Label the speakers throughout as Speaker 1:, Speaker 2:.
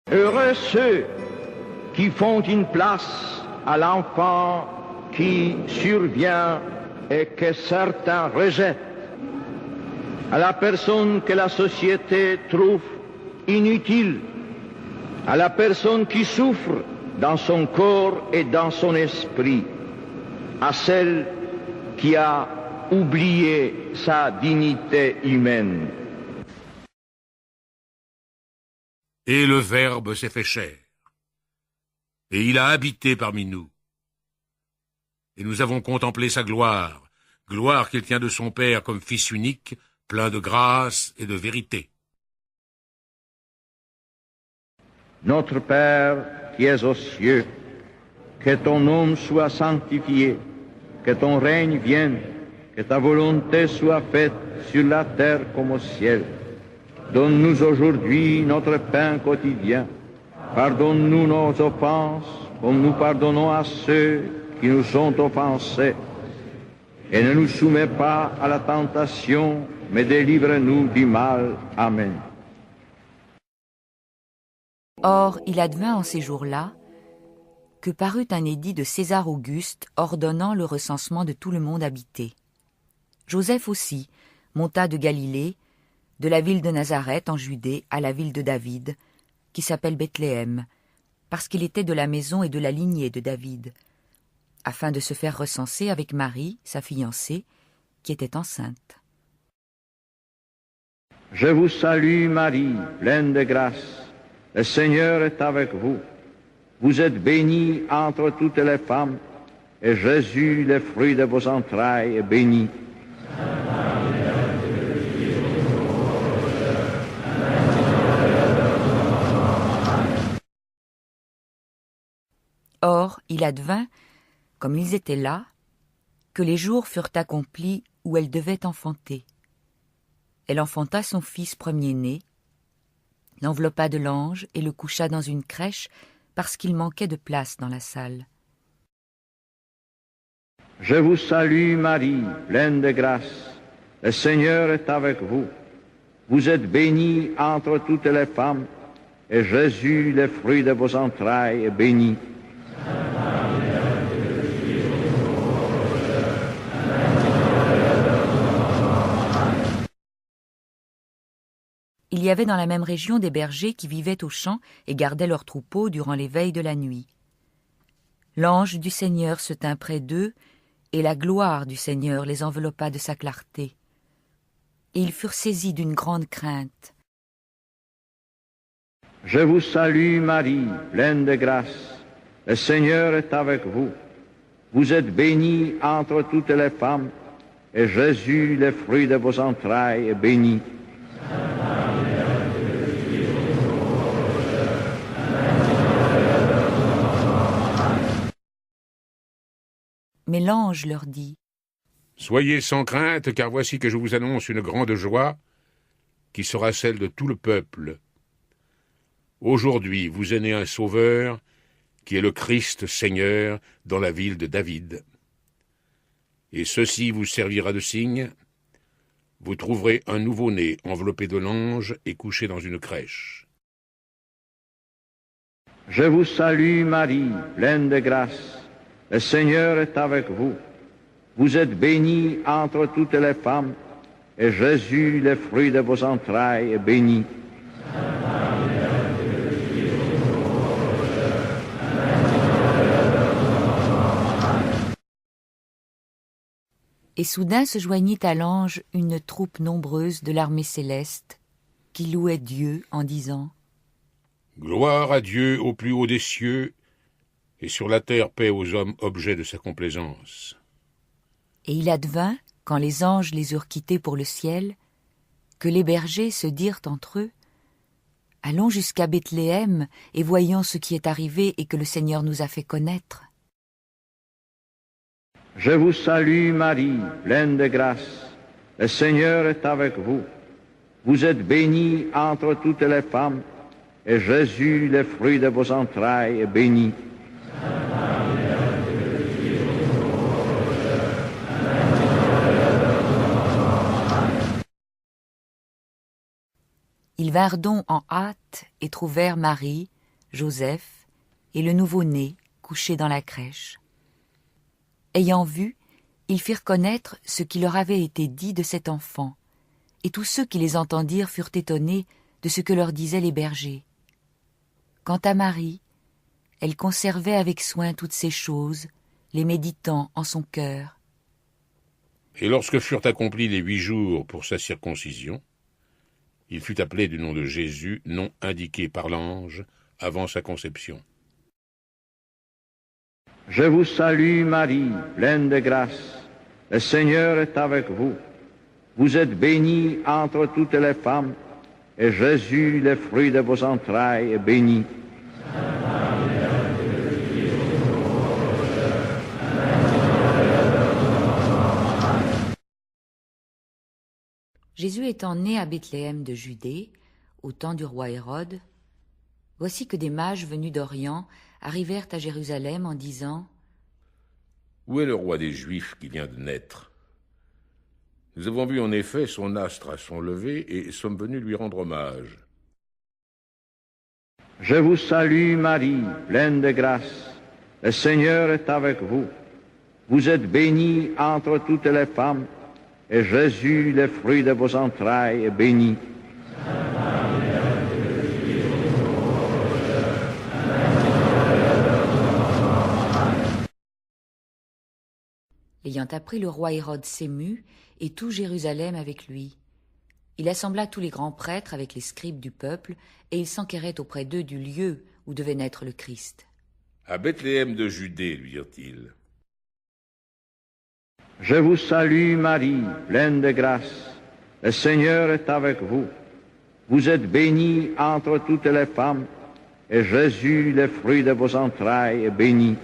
Speaker 1: Heureux ceux qui font une place à l'enfant qui survient et que certains rejettent, à la personne que la société trouve inutile, à la personne qui souffre dans son corps et dans son esprit, à celle qui a oublié sa dignité humaine.
Speaker 2: Et le Verbe s'est fait chair, et il a habité parmi nous. Et nous avons contemplé sa gloire, gloire qu'il tient de son Père comme Fils unique, plein de grâce et de vérité.
Speaker 1: Notre Père qui es aux cieux, que ton nom soit sanctifié, que ton règne vienne, que ta volonté soit faite sur la terre comme au ciel. Donne-nous aujourd'hui notre pain quotidien. Pardonne-nous nos offenses, comme nous pardonnons à ceux qui nous ont offensés. Et ne nous soumets pas à la tentation, mais délivre-nous du mal. Amen.
Speaker 3: Or, il advint en ces jours-là que parut un édit de César Auguste ordonnant le recensement de tout le monde habité. Joseph aussi monta de Galilée, de la ville de Nazareth en Judée à la ville de David, qui s'appelle Bethléem, parce qu'il était de la maison et de la lignée de David, afin de se faire recenser avec Marie, sa fiancée, qui était enceinte.
Speaker 1: Je vous salue Marie, pleine de grâce. Le Seigneur est avec vous. Vous êtes bénie entre toutes les femmes, et Jésus, le fruit de vos entrailles, est béni.
Speaker 3: Or, il advint, comme ils étaient là, que les jours furent accomplis où elle devait enfanter. Elle enfanta son fils premier-né, l'enveloppa de lange et le coucha dans une crèche parce qu'il manquait de place dans la salle.
Speaker 1: Je vous salue Marie, pleine de grâce. Le Seigneur est avec vous. Vous êtes bénie entre toutes les femmes, et Jésus, le fruit de vos entrailles, est béni.
Speaker 3: Il y avait dans la même région des bergers qui vivaient aux champs et gardaient leurs troupeaux durant les veilles de la nuit. L'ange du Seigneur se tint près d'eux, et la gloire du Seigneur les enveloppa de sa clarté. Et ils furent saisis d'une grande crainte.
Speaker 1: Je vous salue Marie, pleine de grâce. Le Seigneur est avec vous. Vous êtes bénie entre toutes les femmes, et Jésus, le fruit de vos entrailles, est béni.
Speaker 3: Mais l'ange leur dit :
Speaker 2: Soyez sans crainte, car voici que je vous annonce une grande joie, qui sera celle de tout le peuple. Aujourd'hui vous est né un Sauveur, qui est le Christ Seigneur, dans la ville de David. Et ceci vous servira de signe. Vous trouverez un nouveau-né enveloppé de lange et couché dans une crèche.
Speaker 1: Je vous salue Marie, pleine de grâce. Le Seigneur est avec vous. Vous êtes bénie entre toutes les femmes, et Jésus, le fruit de vos entrailles, est béni.
Speaker 3: Et soudain se joignit à l'ange une troupe nombreuse de l'armée céleste, qui louait Dieu en disant :
Speaker 2: Gloire à Dieu au plus haut des cieux, et sur la terre paix aux hommes objets de sa complaisance.
Speaker 3: Et il advint, quand les anges les eurent quittés pour le ciel, que les bergers se dirent entre eux : Allons jusqu'à Bethléem et voyons ce qui est arrivé et que le Seigneur nous a fait connaître.
Speaker 1: Je vous salue Marie, pleine de grâce. Le Seigneur est avec vous. Vous êtes bénie entre toutes les femmes, et Jésus, le fruit de vos entrailles, est béni.
Speaker 3: Ils vinrent donc en hâte et trouvèrent Marie, Joseph et le nouveau-né couché dans la crèche. Ayant vu, ils firent connaître ce qui leur avait été dit de cet enfant, et tous ceux qui les entendirent furent étonnés de ce que leur disaient les bergers. Quant à Marie, elle conservait avec soin toutes ces choses, les méditant en son cœur.
Speaker 2: Et lorsque furent accomplis les 8 jours pour sa circoncision, il fut appelé du nom de Jésus, nom indiqué par l'ange avant sa conception.
Speaker 1: Je vous salue Marie, pleine de grâce. Le Seigneur est avec vous. Vous êtes bénie entre toutes les femmes, et Jésus, le fruit de vos entrailles, est béni.
Speaker 3: Jésus étant né à Bethléem de Judée, au temps du roi Hérode, voici que des mages venus d'Orient arrivèrent à Jérusalem en disant :
Speaker 2: Où est le roi des Juifs qui vient de naître ? Nous avons vu en effet son astre à son lever et sommes venus lui rendre hommage.
Speaker 1: Je vous salue Marie, pleine de grâce. Le Seigneur est avec vous. Vous êtes bénie entre toutes les femmes, et Jésus, le fruit de vos entrailles, est béni.
Speaker 3: Ayant appris, le roi Hérode s'émut, et tout Jérusalem avec lui. Il assembla tous les grands prêtres avec les scribes du peuple, et il s'enquérait auprès d'eux du lieu où devait naître le Christ.
Speaker 2: À Bethléem de Judée, lui dirent-ils.
Speaker 1: Je vous salue Marie, pleine de grâce. Le Seigneur est avec vous. Vous êtes bénie entre toutes les femmes, et Jésus, le fruit de vos entrailles, est béni.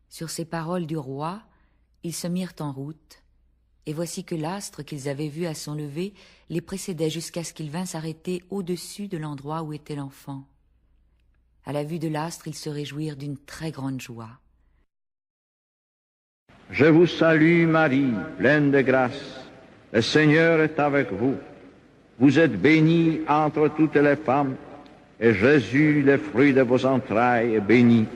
Speaker 3: Sur ces paroles du roi, ils se mirent en route, et voici que l'astre qu'ils avaient vu à son lever les précédait jusqu'à ce qu'il vînt s'arrêter au-dessus de l'endroit où était l'enfant. À la vue de l'astre, ils se réjouirent d'une très grande joie.
Speaker 1: Je vous salue Marie, pleine de grâce. Le Seigneur est avec vous. Vous êtes bénie entre toutes les femmes, et Jésus, le fruit de vos entrailles, est béni.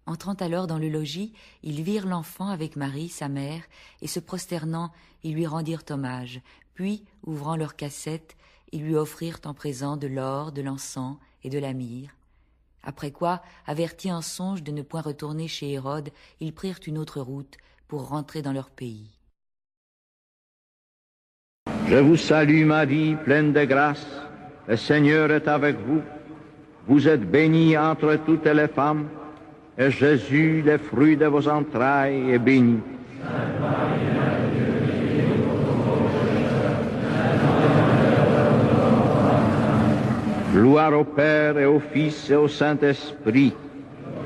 Speaker 3: Entrant alors dans le logis, ils virent l'enfant avec Marie, sa mère, et se prosternant, ils lui rendirent hommage. Puis, ouvrant leurs cassettes, ils lui offrirent en présent de l'or, de l'encens et de la myrrhe. Après quoi, avertis en songe de ne point retourner chez Hérode, ils prirent une autre route pour rentrer dans leur pays.
Speaker 1: Je vous salue Marie, pleine de grâce. Le Seigneur est avec vous. Vous êtes bénie entre toutes les femmes, et Jésus, le fruit de vos entrailles, est béni. Gloire au Père et au Fils et au Saint-Esprit,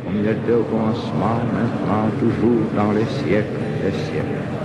Speaker 1: comme il était au commencement, maintenant, toujours, dans les siècles des siècles.